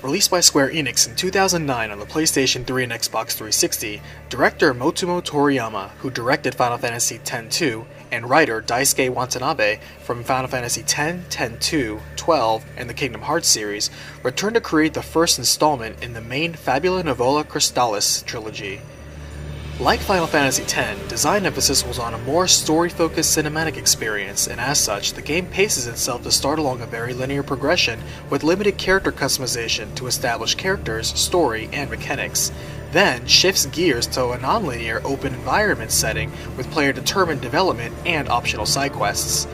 Released by Square Enix in 2009 on the PlayStation 3 and Xbox 360, director Motomo Toriyama, who directed Final Fantasy X-2, and writer Daisuke Watanabe from Final Fantasy X, X-2, 12, and the Kingdom Hearts series, returned to create the first installment in the main Fabula Novola Crystallis trilogy. Like Final Fantasy X, design emphasis was on a more story-focused cinematic experience, and as such, the game paces itself to start along a very linear progression with limited character customization to establish characters, story, and mechanics, then shifts gears to a non-linear open environment setting with player-determined development and optional side quests.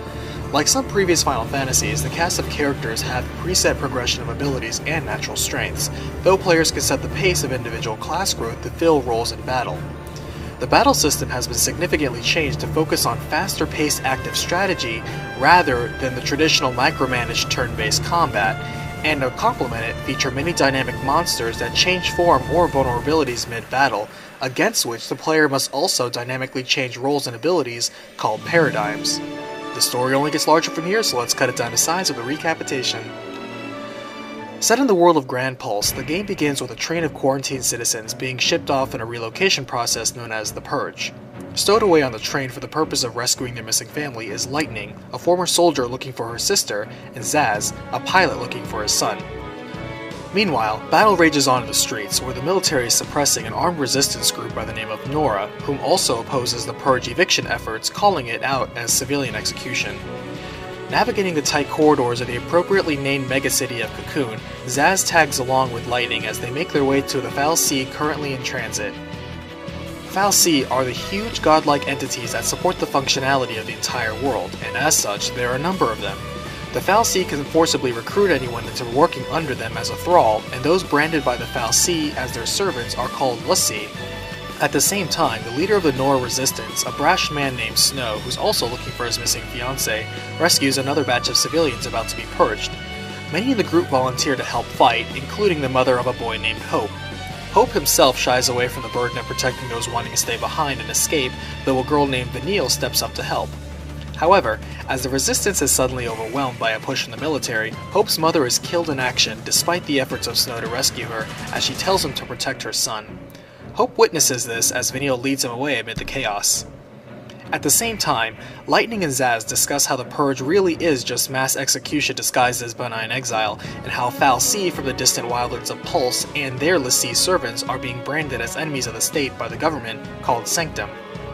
Like some previous Final Fantasies, the cast of characters have preset progression of abilities and natural strengths, though players can set the pace of individual class growth to fill roles in battle. The battle system has been significantly changed to focus on faster-paced active strategy rather than the traditional micromanaged turn-based combat, and to complement it, feature many dynamic monsters that change form or vulnerabilities mid-battle, against which the player must also dynamically change roles and abilities, called paradigms. The story only gets larger from here, so let's cut it down to size with a recapitation. Set in the world of Grand Pulse, the game begins with a train of quarantined citizens being shipped off in a relocation process known as the Purge. Stowed away on the train for the purpose of rescuing their missing family is Lightning, a former soldier looking for her sister, and Zaz, a pilot looking for his son. Meanwhile, battle rages on in the streets, where the military is suppressing an armed resistance group by the name of Nora, whom also opposes the Purge eviction efforts, calling it out as civilian execution. Navigating the tight corridors of the appropriately named megacity of Cocoon, Zaz tags along with Lightning as they make their way to the fal'Cie currently in transit. fal'Cie are the huge godlike entities that support the functionality of the entire world, and as such, there are a number of them. The fal'Cie can forcibly recruit anyone into working under them as a thrall, and those branded by the fal'Cie as their servants are called l'Cie. At the same time, the leader of the Nora resistance, a brash man named Snow, who's also looking for his missing fiancée, rescues another batch of civilians about to be purged. Many in the group volunteer to help fight, including the mother of a boy named Hope. Hope himself shies away from the burden of protecting those wanting to stay behind and escape, though a girl named Vanille steps up to help. However, as the resistance is suddenly overwhelmed by a push from the military, Hope's mother is killed in action despite the efforts of Snow to rescue her, as she tells him to protect her son. Hope witnesses this as Vanille leads him away amid the chaos. At the same time, Lightning and Zaz discuss how the Purge really is just mass execution disguised as benign exile, and how fal'Cie from the distant wildlands of Pulse and their l'Cie servants are being branded as enemies of the state by the government, called Sanctum.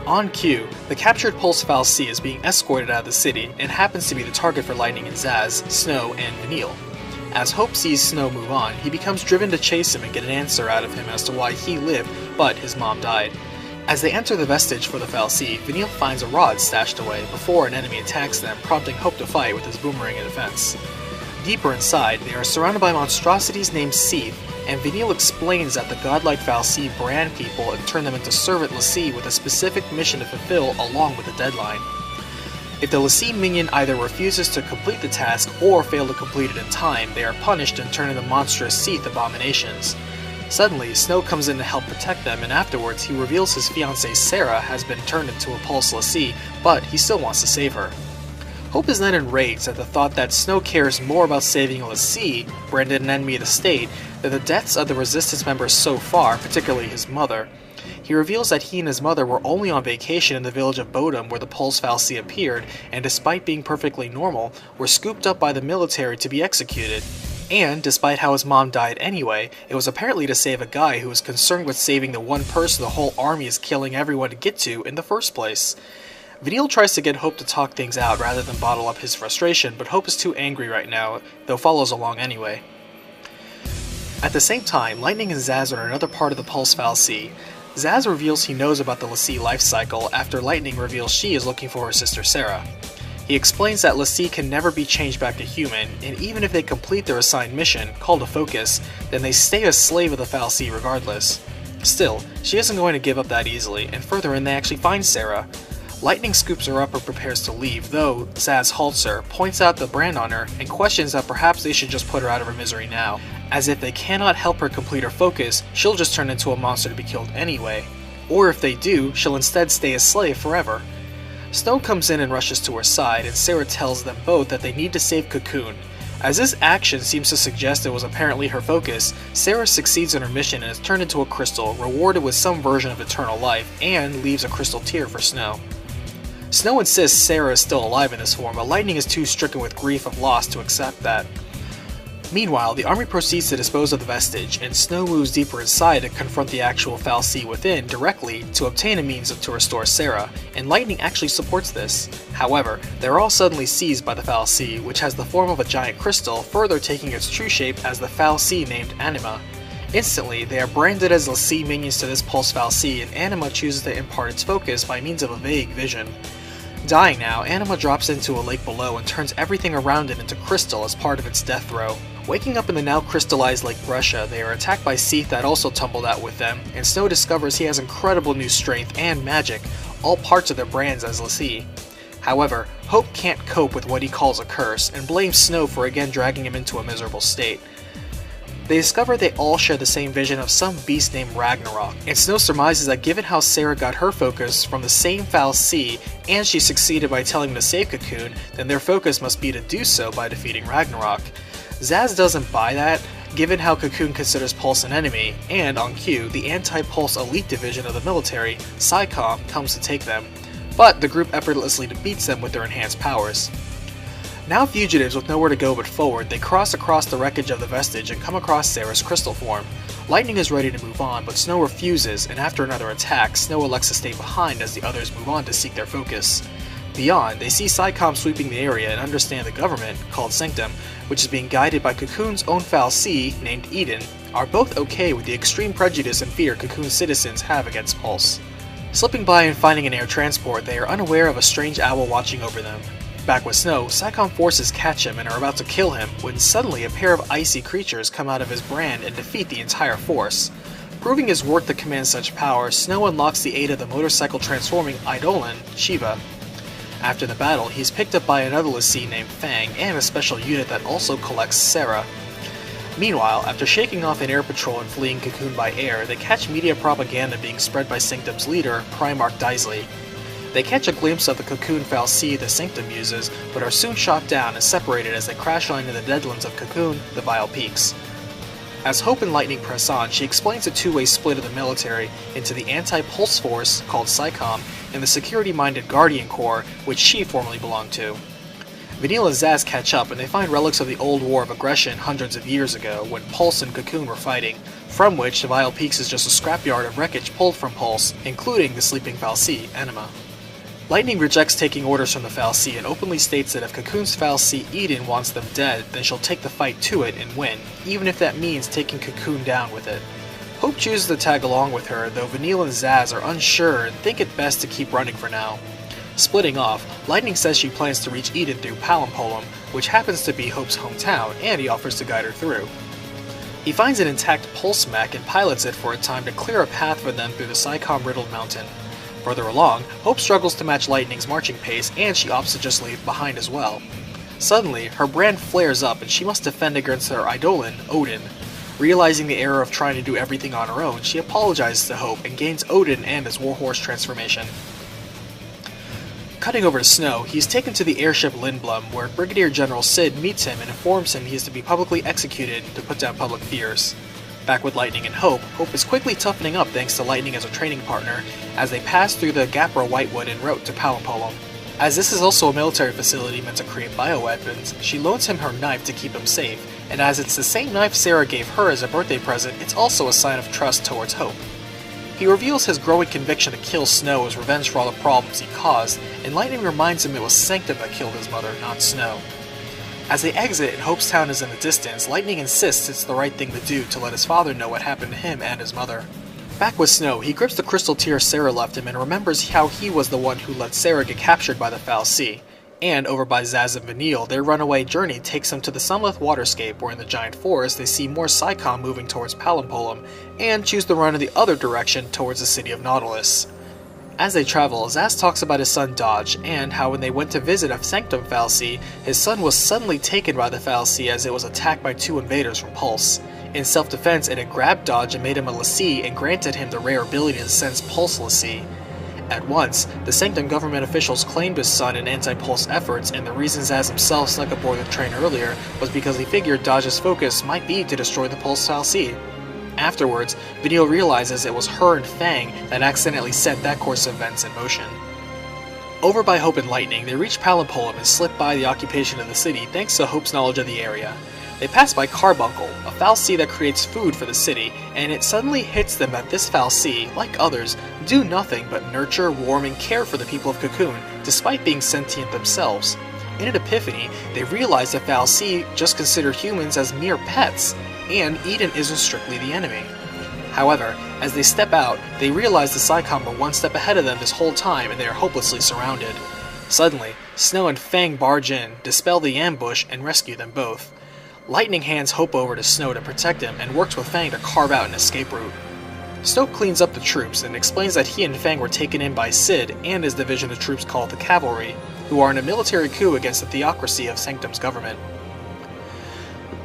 On cue, the captured Pulse fal'Cie is being escorted out of the city and happens to be the target for Lightning and Zaz, Snow, and Vanille. As Hope sees Snow move on, he becomes driven to chase him and get an answer out of him as to why he lived, but his mom died. As they enter the vestige for the fal'Cie, Vanille finds a rod stashed away before an enemy attacks them, prompting Hope to fight with his boomerang in defense. Deeper inside, they are surrounded by monstrosities named Seath, and Vanille explains that the godlike fal'Cie brand people and turn them into servant l'Cie with a specific mission to fulfill along with a deadline. If the l'Cie minion either refuses to complete the task or fail to complete it in time, they are punished and turned into monstrous Seath abominations. Suddenly, Snow comes in to help protect them, and afterwards he reveals his fiancée Sarah has been turned into a Pulse l'Cie, but he still wants to save her. Hope is then enraged at the thought that Snow cares more about saving l'Cie, branded an enemy of the state, than the deaths of the resistance members so far, particularly his mother. He reveals that he and his mother were only on vacation in the village of Bodum where the Pulse fal'Cie appeared, and despite being perfectly normal, were scooped up by the military to be executed. And, despite how his mom died anyway, it was apparently to save a guy who was concerned with saving the one person the whole army is killing everyone to get to in the first place. Vanille tries to get Hope to talk things out rather than bottle up his frustration, but Hope is too angry right now, though follows along anyway. At the same time, Lightning and Zaz are another part of the Pulse fal'Cie. Zaz reveals he knows about the l'Cie life cycle after Lightning reveals she is looking for her sister Sarah. He explains that l'Cie can never be changed back to human, and even if they complete their assigned mission, called a focus, then they stay a slave of the fal'Cie regardless. Still, she isn't going to give up that easily, and further in they actually find Sarah. Lightning scoops her up and prepares to leave, though Zaz halts her, points out the brand on her, and questions that perhaps they should just put her out of her misery now, as if they cannot help her complete her focus, she'll just turn into a monster to be killed anyway. Or if they do, she'll instead stay a slave forever. Snow comes in and rushes to her side, and Sarah tells them both that they need to save Cocoon. As this action seems to suggest it was apparently her focus, Sarah succeeds in her mission and is turned into a crystal, rewarded with some version of eternal life, and leaves a crystal tear for Snow. Snow insists Sarah is still alive in this form, but Lightning is too stricken with grief of loss to accept that. Meanwhile, the army proceeds to dispose of the vestige, and Snow moves deeper inside to confront the actual fal'Cie within directly to obtain a means to restore Sarah, and Lightning actually supports this. However, they're all suddenly seized by the fal'Cie, which has the form of a giant crystal, further taking its true shape as the fal'Cie named Anima. Instantly, they are branded as l'Cie minions to this pulse fal'Cie, and Anima chooses to impart its focus by means of a vague vision. Dying now, Anima drops into a lake below and turns everything around it into crystal as part of its death throw. Waking up in the now crystallized Lake Brescia, they are attacked by Seath that also tumbled out with them, and Snow discovers he has incredible new strength and magic, all parts of their brands as l'Cie. However, Hope can't cope with what he calls a curse, and blames Snow for again dragging him into a miserable state. They discover they all share the same vision of some beast named Ragnarok, and Snow surmises that given how Sarah got her focus from the same fal'Cie, and she succeeded by telling him to save Cocoon, then their focus must be to do so by defeating Ragnarok. Zaz doesn't buy that, given how Cocoon considers Pulse an enemy, and on cue, the anti-Pulse elite division of the military, PSICOM, comes to take them, but the group effortlessly defeats them with their enhanced powers. Now fugitives with nowhere to go but forward, they cross across the wreckage of the vestige and come across Sarah's crystal form. Lightning is ready to move on, but Snow refuses, and after another attack, Snow elects to stay behind as the others move on to seek their focus. Beyond, they see PSICOM sweeping the area and understand the government, called Sanctum, which is being guided by Cocoon's own fal'Cie, named Eden, are both okay with the extreme prejudice and fear Cocoon's citizens have against Pulse. Slipping by and finding an air transport, they are unaware of a strange owl watching over them. Back with Snow, PSICOM forces catch him and are about to kill him when suddenly a pair of icy creatures come out of his brand and defeat the entire force. Proving his worth to command such power, Snow unlocks the aid of the motorcycle transforming Eidolon, Shiva. After the battle, he's picked up by another l'Cie named Fang and a special unit that also collects Sarah. Meanwhile, after shaking off an air patrol and fleeing Cocoon by air, they catch media propaganda being spread by Sanctum's leader, Primarch Daisley. They catch a glimpse of the Cocoon fal'Cie the Sanctum uses, but are soon shot down and separated as they crash into the deadlands of Cocoon, the Vile Peaks. As Hope and Lightning press on, she explains the two-way split of the military into the anti-Pulse force, called PSICOM, and the security-minded Guardian Corps, which she formerly belonged to. Vanille and Zaz catch up, and they find relics of the old war of aggression hundreds of years ago, when Pulse and Cocoon were fighting, from which the Vile Peaks is just a scrapyard of wreckage pulled from Pulse, including the sleeping fal'Cie, Anima. Lightning rejects taking orders from the fal'Cie and openly states that if Cocoon's fal'Cie Eden wants them dead, then she'll take the fight to it and win, even if that means taking Cocoon down with it. Hope chooses to tag along with her, though Vanille and Zaz are unsure and think it best to keep running for now. Splitting off, Lightning says she plans to reach Eden through Palampolum, which happens to be Hope's hometown, and he offers to guide her through. He finds an intact pulse mech and pilots it for a time to clear a path for them through the PSICOM-riddled mountain. Further along, Hope struggles to match Lightning's marching pace, and she opts to just leave behind as well. Suddenly, her brand flares up and she must defend against her Eidolon, Odin. Realizing the error of trying to do everything on her own, she apologizes to Hope and gains Odin and his warhorse transformation. Cutting over to Snow, he is taken to the airship Lindblum, where Brigadier General Sid meets him and informs him he is to be publicly executed to put down public fears. Back with Lightning and Hope, Hope is quickly toughening up thanks to Lightning as a training partner, as they pass through the Gapra Whitewood en route to Palampolum. As this is also a military facility meant to create bioweapons, she loans him her knife to keep him safe, and as it's the same knife Sarah gave her as a birthday present, it's also a sign of trust towards Hope. He reveals his growing conviction to kill Snow as revenge for all the problems he caused, and Lightning reminds him it was Sanctum that killed his mother, not Snow. As they exit and Hope's town is in the distance, Lightning insists it's the right thing to do to let his father know what happened to him and his mother. Back with Snow, he grips the crystal tear Sarah left him and remembers how he was the one who let Sarah get captured by the fal'Cie. And over by Zaz and Vanille, their runaway journey takes them to the Sunleth waterscape, where in the giant forest they see more PSICOM moving towards Palampolum, and choose to run in the other direction towards the city of Nautilus. As they travel, Zaz talks about his son Dodge, and how when they went to visit a Sanctum fal'Cie, his son was suddenly taken by the fal'Cie as it was attacked by two invaders from Pulse. In self-defense, it had grabbed Dodge and made him a l'Cie and granted him the rare ability to sense Pulse l'Cie. At once, the Sanctum government officials claimed his son in anti-pulse efforts, and the reason Zaz himself snuck aboard the train earlier was because he figured Dodge's focus might be to destroy the Pulse fal'Cie. Afterwards, Vanille realizes it was her and Fang that accidentally set that course of events in motion. Over by Hope and Lightning, they reach Palimpolim and slip by the occupation of the city thanks to Hope's knowledge of the area. They pass by Carbuncle, a fal'Cie that creates food for the city, and it suddenly hits them that this fal'Cie, like others, do nothing but nurture, warm, and care for the people of Cocoon, despite being sentient themselves. In an epiphany, they realize that fal'Cie just consider humans as mere pets, and Eden isn't strictly the enemy. However, as they step out, they realize the Psychom were one step ahead of them this whole time and they are hopelessly surrounded. Suddenly, Snow and Fang barge in, dispel the ambush, and rescue them both. Lightning hands Hope over to Snow to protect him and works with Fang to carve out an escape route. Snow cleans up the troops and explains that he and Fang were taken in by Sid and his division of troops called the Cavalry, who are in a military coup against the theocracy of Sanctum's government.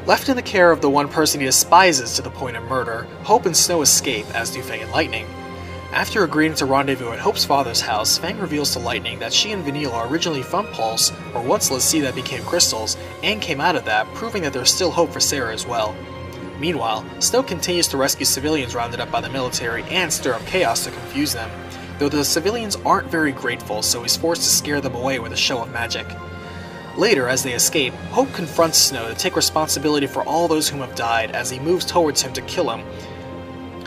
Left in the care of the one person he despises to the point of murder, Hope and Snow escape, as do Fang and Lightning. After agreeing to rendezvous at Hope's father's house, Fang reveals to Lightning that she and Vanille are originally from Pulse, or once l'Cie that became crystals, and came out of that, proving that there's still hope for Sarah as well. Meanwhile, Snow continues to rescue civilians rounded up by the military and stir up chaos to confuse them, though the civilians aren't very grateful, so he's forced to scare them away with a show of magic. Later, as they escape, Hope confronts Snow to take responsibility for all those whom have died as he moves towards him to kill him.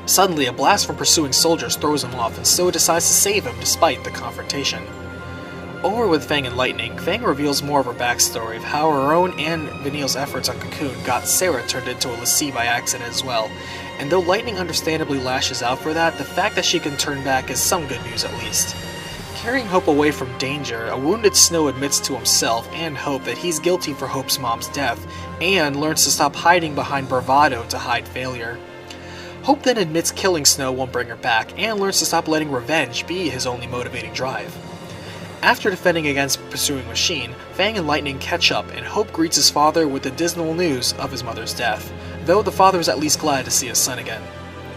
Suddenly, a blast from pursuing soldiers throws him off, and Snow decides to save him despite the confrontation. Over with Fang and Lightning, Fang reveals more of her backstory of how her own and Vanille's efforts on Cocoon got Sarah turned into a l'Cie by accident as well, and though Lightning understandably lashes out for that, the fact that she can turn back is some good news at least. Carrying Hope away from danger, a wounded Snow admits to himself and Hope that he's guilty for Hope's mom's death, and learns to stop hiding behind bravado to hide failure. Hope then admits killing Snow won't bring her back, and learns to stop letting revenge be his only motivating drive. After defending against pursuing Machine, Fang and Lightning catch up, and Hope greets his father with the dismal news of his mother's death, though the father is at least glad to see his son again.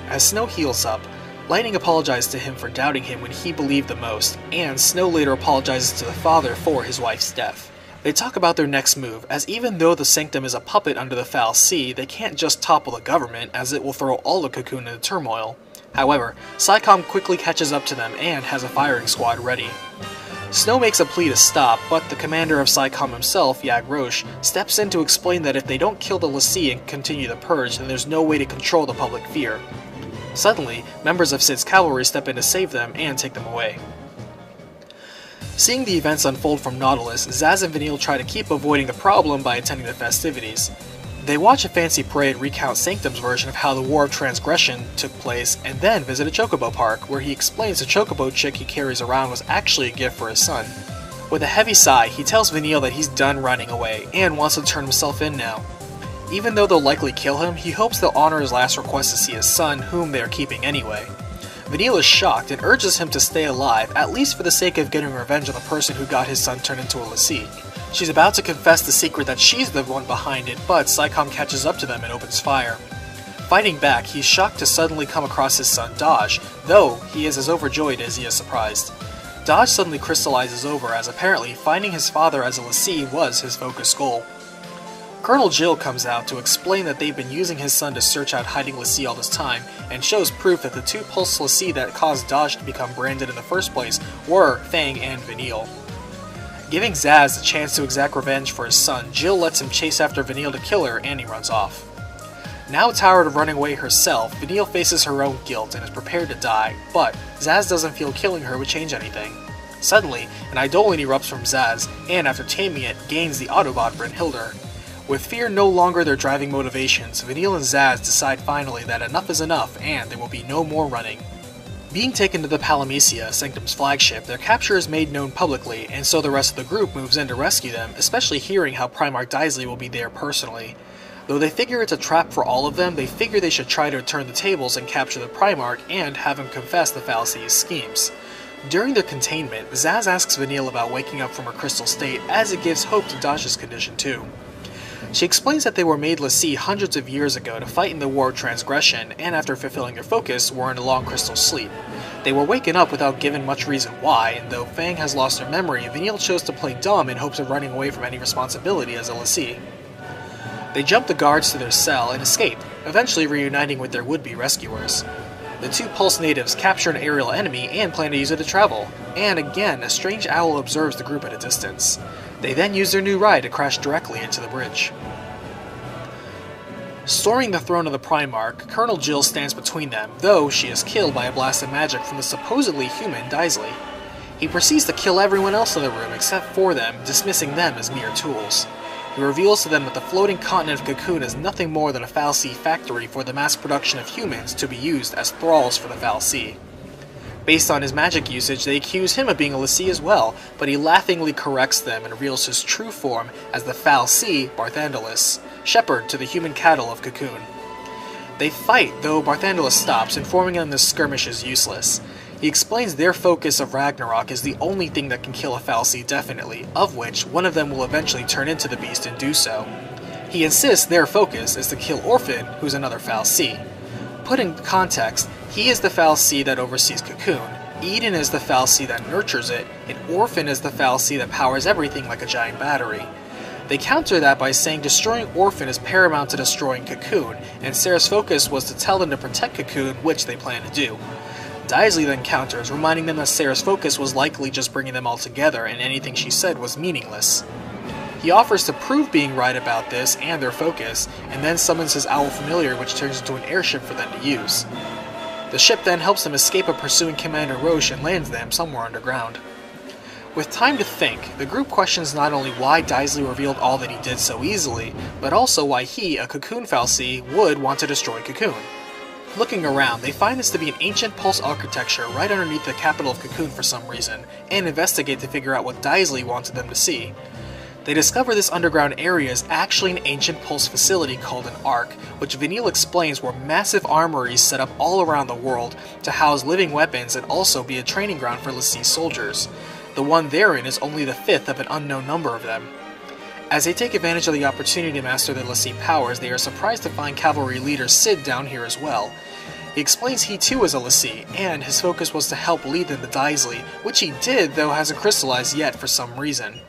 As Snow heals up, Lightning apologizes to him for doubting him when he believed the most, and Snow later apologizes to the father for his wife's death. They talk about their next move, as even though the Sanctum is a puppet under the fal'Cie, they can't just topple the government, as it will throw all of Cocoon into turmoil. However, Psychom quickly catches up to them and has a firing squad ready. Snow makes a plea to stop, but the commander of Psychom himself, Yag Roche, steps in to explain that if they don't kill the l'Cie and continue the purge, then there's no way to control the public fear. Suddenly, members of Sid's cavalry step in to save them and take them away. Seeing the events unfold from Nautilus, Zaz and Vanille try to keep avoiding the problem by attending the festivities. They watch a fancy parade recount Sanctum's version of how the War of Transgression took place, and then visit a chocobo park, where he explains the chocobo chick he carries around was actually a gift for his son. With a heavy sigh, he tells Vanille that he's done running away, and wants to turn himself in now. Even though they'll likely kill him, he hopes they'll honor his last request to see his son, whom they are keeping anyway. Vanille is shocked and urges him to stay alive, at least for the sake of getting revenge on the person who got his son turned into a l'Cie. She's about to confess the secret that she's the one behind it, but Psychom catches up to them and opens fire. Fighting back, he's shocked to suddenly come across his son Dodge, though he is as overjoyed as he is surprised. Dodge suddenly crystallizes over, as apparently finding his father as a l'Cie was his focus goal. Colonel Jill comes out to explain that they've been using his son to search out hiding l'Cie all this time, and shows proof that the two Pulse l'Cie that caused Dodge to become branded in the first place were Fang and Vanille. Giving Zaz the chance to exact revenge for his son, Jill lets him chase after Vanille to kill her, and he runs off. Now tired of running away herself, Vanille faces her own guilt and is prepared to die, but Zaz doesn't feel killing her would change anything. Suddenly, an Eidolon erupts from Zaz, and after taming it, gains the Autobot Brynhildr. With fear no longer their driving motivations, Vanille and Zaz decide finally that enough is enough and there will be no more running. Being taken to the Palamecia, Sanctum's flagship, their capture is made known publicly, and so the rest of the group moves in to rescue them, especially hearing how Primarch Daisley will be there personally. Though they figure it's a trap for all of them, they figure they should try to turn the tables and capture the Primarch and have him confess the fal'Cie's schemes. During their containment, Zaz asks Vanille about waking up from her crystal state, as it gives hope to Dodge's condition too. She explains that they were made l'Cie hundreds of years ago to fight in the War of Transgression, and after fulfilling their focus, were in a long crystal sleep. They were waken up without given much reason why, and though Fang has lost her memory, Vanille chose to play dumb in hopes of running away from any responsibility as a l'Cie. They jump the guards to their cell and escape, eventually reuniting with their would-be rescuers. The two Pulse natives capture an aerial enemy and plan to use it to travel, and again, a strange owl observes the group at a distance. They then use their new ride to crash directly into the bridge. Storming the throne of the Primarch, Colonel Jill stands between them, though she is killed by a blast of magic from the supposedly human Daisley. He proceeds to kill everyone else in the room except for them, dismissing them as mere tools. He reveals to them that the floating continent of Cocoon is nothing more than a fal'Cie factory for the mass production of humans to be used as thralls for the fal'Cie. Based on his magic usage, they accuse him of being a l'Cie as well, but he laughingly corrects them and reveals his true form as the fal'Cie Barthandelus, shepherd to the human cattle of Cocoon. They fight, though Barthandelus stops, informing them this skirmish is useless. He explains their focus of Ragnarok is the only thing that can kill a fal'Cie definitely, of which one of them will eventually turn into the beast and do so. He insists their focus is to kill Orphan, who's another fal'Cie. Put in context, he is the fal'Cie that oversees Cocoon, Eden is the fal'Cie that nurtures it, and Orphan is the fal'Cie that powers everything like a giant battery. They counter that by saying destroying Orphan is paramount to destroying Cocoon, and Sarah's focus was to tell them to protect Cocoon, which they plan to do. Daisley then counters, reminding them that Sarah's focus was likely just bringing them all together and anything she said was meaningless. He offers to prove being right about this and their focus, and then summons his owl familiar, which turns into an airship for them to use. The ship then helps them escape a pursuing Commander Roche and lands them somewhere underground. With time to think, the group questions not only why Daisley revealed all that he did so easily, but also why he, a Cocoon fal'Cie, would want to destroy Cocoon. Looking around, they find this to be an ancient pulse architecture right underneath the capital of Cocoon for some reason, and investigate to figure out what Daisley wanted them to see. They discover this underground area is actually an ancient pulse facility called an Ark, which Vanille explains were massive armories set up all around the world to house living weapons and also be a training ground for l'Cie soldiers. The one therein is only the fifth of an unknown number of them. As they take advantage of the opportunity to master their l'Cie powers, they are surprised to find cavalry leader Cid down here as well. He explains he too is a l'Cie, and his focus was to help lead them to Daisley, which he did, though hasn't crystallized yet for some reason.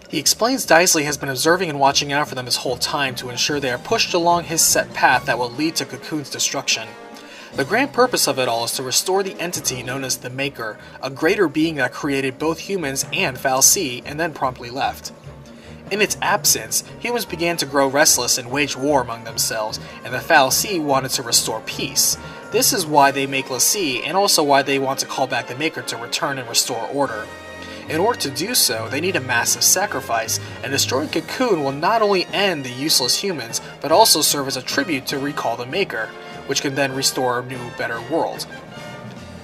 He explains Daisley has been observing and watching out for them this whole time to ensure they are pushed along his set path that will lead to Cocoon's destruction. The grand purpose of it all is to restore the entity known as the Maker, a greater being that created both humans and fal'Cie, and then promptly left. In its absence, humans began to grow restless and wage war among themselves, and the fal'Cie wanted to restore peace. This is why they make l'Cie, and also why they want to call back the Maker to return and restore order. In order to do so, they need a massive sacrifice, and destroying Cocoon will not only end the useless humans, but also serve as a tribute to recall the Maker, which can then restore a new, better world.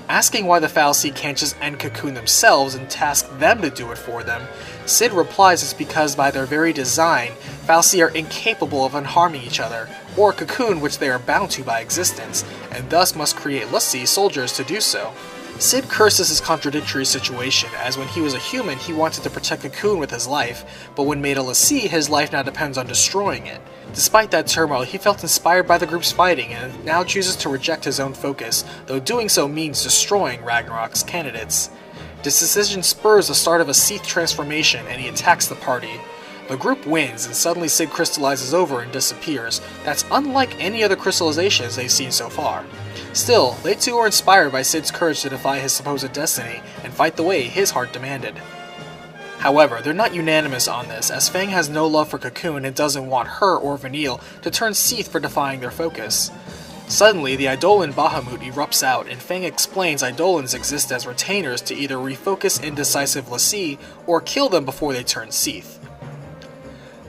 Asking why the fal'Cie can't just end Cocoon themselves and task them to do it for them, Cid replies it's because by their very design, fal'Cie are incapable of unharming each other, or Cocoon which they are bound to by existence, and thus must create l'Cie soldiers to do so. Cid curses his contradictory situation, as when he was a human he wanted to protect Cocoon with his life, but when made a l'Cie his life now depends on destroying it. Despite that turmoil, he felt inspired by the group's fighting and now chooses to reject his own focus, though doing so means destroying Ragnarok's candidates. This decision spurs the start of a Seath transformation and he attacks the party. The group wins and suddenly Cid crystallizes over and disappears. That's unlike any other crystallizations they've seen so far. Still, they too are inspired by Cid's courage to defy his supposed destiny and fight the way his heart demanded. However, they're not unanimous on this, as Fang has no love for Cocoon and doesn't want her or Vanille to turn Seath for defying their focus. Suddenly, the Eidolon Bahamut erupts out, and Fang explains Eidolons exist as retainers to either refocus indecisive l'Cie or kill them before they turn Seath.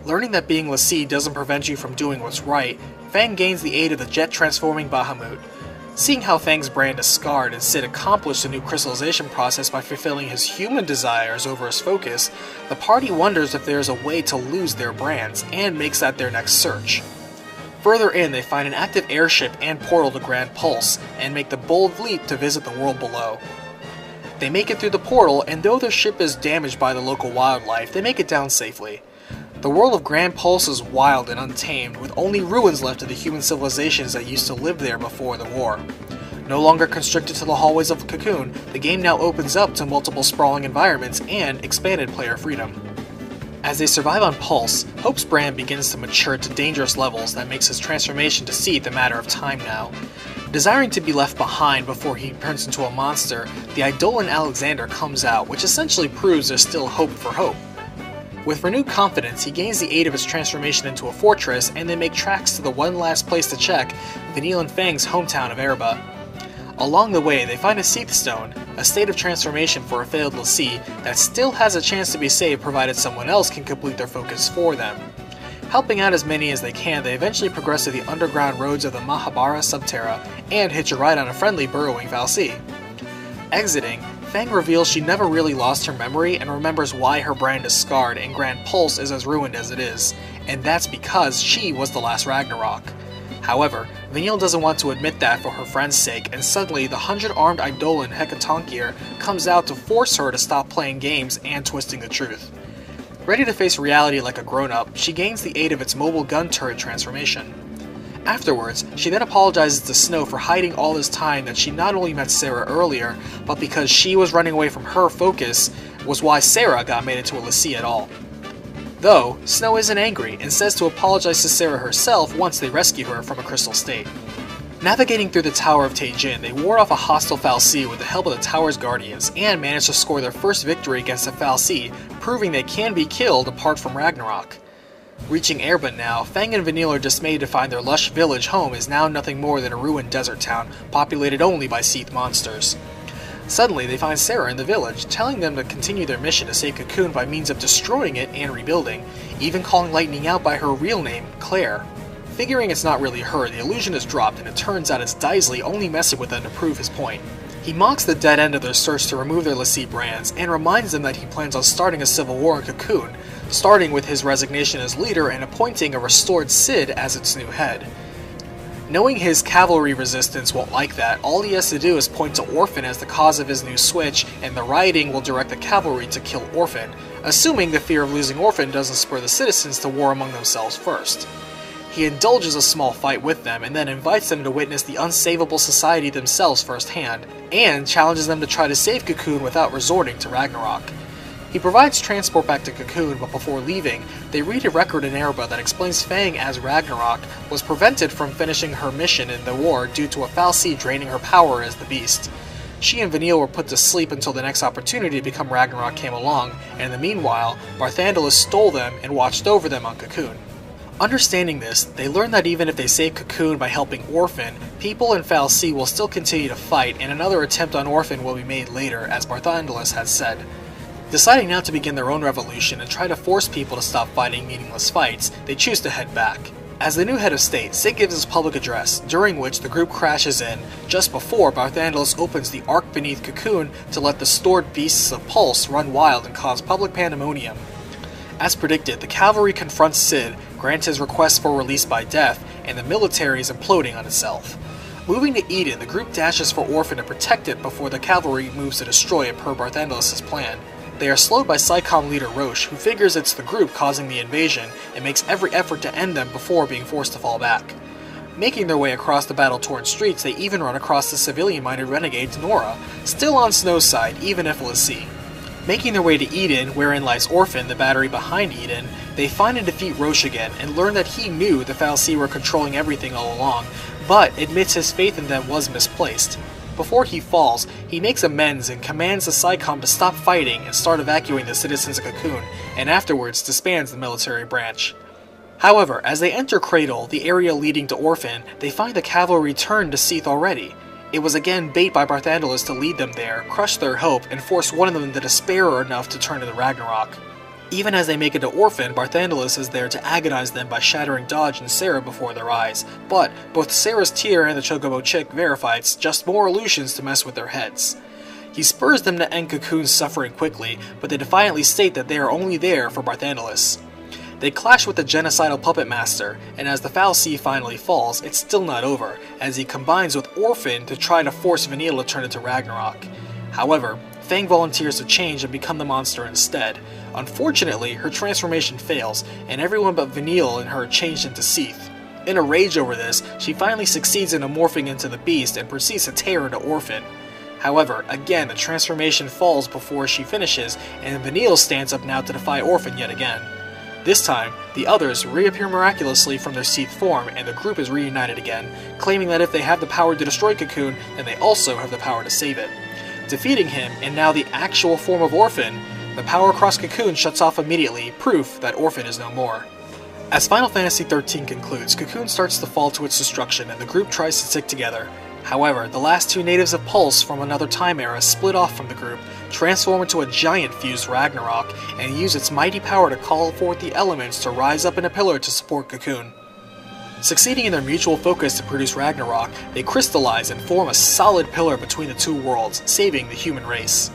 Learning that being l'Cie doesn't prevent you from doing what's right, Fang gains the aid of the jet-transforming Bahamut. Seeing how Fang's brand is scarred and Cid accomplished the new crystallization process by fulfilling his human desires over his focus, the party wonders if there is a way to lose their brands, and makes that their next search. Further in, they find an active airship and portal to Grand Pulse, and make the bold leap to visit the world below. They make it through the portal, and though their ship is damaged by the local wildlife, they make it down safely. The world of Grand Pulse is wild and untamed, with only ruins left of the human civilizations that used to live there before the war. No longer constricted to the hallways of Cocoon, the game now opens up to multiple sprawling environments and expanded player freedom. As they survive on Pulse, Hope's brand begins to mature to dangerous levels that makes his transformation to Seath a matter of time now. Desiring to be left behind before he turns into a monster, the Eidolon Alexander comes out, which essentially proves there's still hope for Hope. With renewed confidence, he gains the aid of his transformation into a fortress, and they make tracks to the one last place to check, Vanille and Fang's hometown of Erba. Along the way, they find a Seath Stone, a state of transformation for a failed l'Cie that still has a chance to be saved provided someone else can complete their focus for them. Helping out as many as they can, they eventually progress to the underground roads of the Mahabara Subterra and hitch a ride on a friendly burrowing l'Cie. Exiting, Fang reveals she never really lost her memory and remembers why her brand is scarred and Grand Pulse is as ruined as it is, and that's because she was the last Ragnarok. However, Vanille doesn't want to admit that for her friend's sake, and suddenly the 100-armed Eidolon Hecatonkir comes out to force her to stop playing games and twisting the truth. Ready to face reality like a grown-up, she gains the aid of its mobile gun turret transformation. Afterwards, she then apologizes to Snow for hiding all this time that she not only met Sarah earlier, but because she was running away from her focus was why Sarah got made into a l'Cie at all. Though, Snow isn't angry and says to apologize to Sarah herself once they rescue her from a crystal state. Navigating through the Tower of Teijin, they ward off a hostile l'Cie with the help of the Tower's guardians and manage to score their first victory against a l'Cie, proving they can be killed apart from Ragnarok. Reaching Erba now, Fang and Vanille are dismayed to find their lush village home is now nothing more than a ruined desert town, populated only by Seath monsters. Suddenly, they find Sarah in the village, telling them to continue their mission to save Cocoon by means of destroying it and rebuilding, even calling Lightning out by her real name, Claire. Figuring it's not really her, the illusion is dropped and it turns out it's Daisley only messing with them to prove his point. He mocks the dead end of their search to remove their l'Cie brands, and reminds them that he plans on starting a civil war in Cocoon, starting with his resignation as leader and appointing a restored Cid as its new head. Knowing his cavalry resistance won't like that, all he has to do is point to Orphan as the cause of his new switch, and the rioting will direct the cavalry to kill Orphan, assuming the fear of losing Orphan doesn't spur the citizens to war among themselves first. He indulges a small fight with them, and then invites them to witness the unsavable society themselves firsthand, and challenges them to try to save Cocoon without resorting to Ragnarok. He provides transport back to Cocoon, but before leaving, they read a record in Erba that explains Fang as Ragnarok was prevented from finishing her mission in the war due to a l'Cie draining her power as the Beast. She and Vanille were put to sleep until the next opportunity to become Ragnarok came along, and in the meanwhile, Barthandelus stole them and watched over them on Cocoon. Understanding this, they learn that even if they save Cocoon by helping Orphan, people in l'Cie will still continue to fight, and another attempt on Orphan will be made later, as Barthandelus has said. Deciding now to begin their own revolution and try to force people to stop fighting meaningless fights, they choose to head back. As the new head of state, Sid gives his public address, during which the group crashes in, just before Barthandelus opens the arc beneath Cocoon to let the stored beasts of Pulse run wild and cause public pandemonium. As predicted, the cavalry confronts Sid, grants his request for release by death, and the military is imploding on itself. Moving to Eden, the group dashes for Orphan to protect it before the cavalry moves to destroy it per Barthandelus' plan. They are slowed by Psycom leader Roche, who figures it's the group causing the invasion and makes every effort to end them before being forced to fall back. Making their way across the battle-torn streets, they even run across the civilian-minded renegade Nora, still on Snow's side, even if l'Cie. Making their way to Eden, wherein lies Orphan, the battery behind Eden, they find and defeat Roche again, and learn that he knew the l'Cie were controlling everything all along, but admits his faith in them was misplaced. Before he falls, he makes amends and commands the Psycom to stop fighting and start evacuating the citizens of Cocoon, and afterwards disbands the military branch. However, as they enter Cradle, the area leading to Orphan, they find the cavalry turned to Seath already. It was again bait by Barthandelus to lead them there, crush their hope, and force one of them to despair enough to turn to the Ragnarok. Even as they make it to Orphan, Barthandelus is there to agonize them by shattering Dodge and Sarah before their eyes, but both Sarah's tear and the Chocobo chick verify it's just more illusions to mess with their heads. He spurs them to end Cocoon's suffering quickly, but they defiantly state that they are only there for Barthandelus. They clash with the genocidal puppet master, and as the l'Cie finally falls, it's still not over, as he combines with Orphan to try to force Vanille to turn into Ragnarok. However, Fang volunteers to change and become the monster instead. Unfortunately, her transformation fails, and everyone but Vanille and her changed into Seath. In a rage over this, she finally succeeds in morphing into the Beast and proceeds to tear into Orphan. However, again, the transformation falls before she finishes, and Vanille stands up now to defy Orphan yet again. This time, the others reappear miraculously from their seethed form, and the group is reunited again, claiming that if they have the power to destroy Cocoon, then they also have the power to save it. Defeating him, and now the actual form of Orphan, the power across Cocoon shuts off immediately, proof that Orphan is no more. As Final Fantasy XIII concludes, Cocoon starts to fall to its destruction, and the group tries to stick together. However, the last two natives of Pulse from another time era split off from the group, transform into a giant fused Ragnarok, and use its mighty power to call forth the elements to rise up in a pillar to support Cocoon. Succeeding in their mutual focus to produce Ragnarok, they crystallize and form a solid pillar between the two worlds, saving the human race.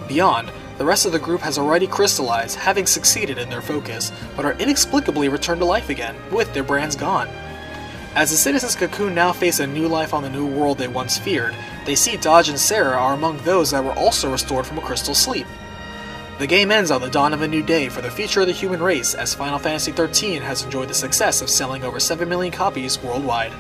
Beyond, the rest of the group has already crystallized, having succeeded in their focus, but are inexplicably returned to life again, with their brands gone. As the citizens Cocoon now face a new life on the new world they once feared, they see Dodge and Sarah are among those that were also restored from a crystal sleep. The game ends on the dawn of a new day for the future of the human race, as Final Fantasy XIII has enjoyed the success of selling over 7 million copies worldwide.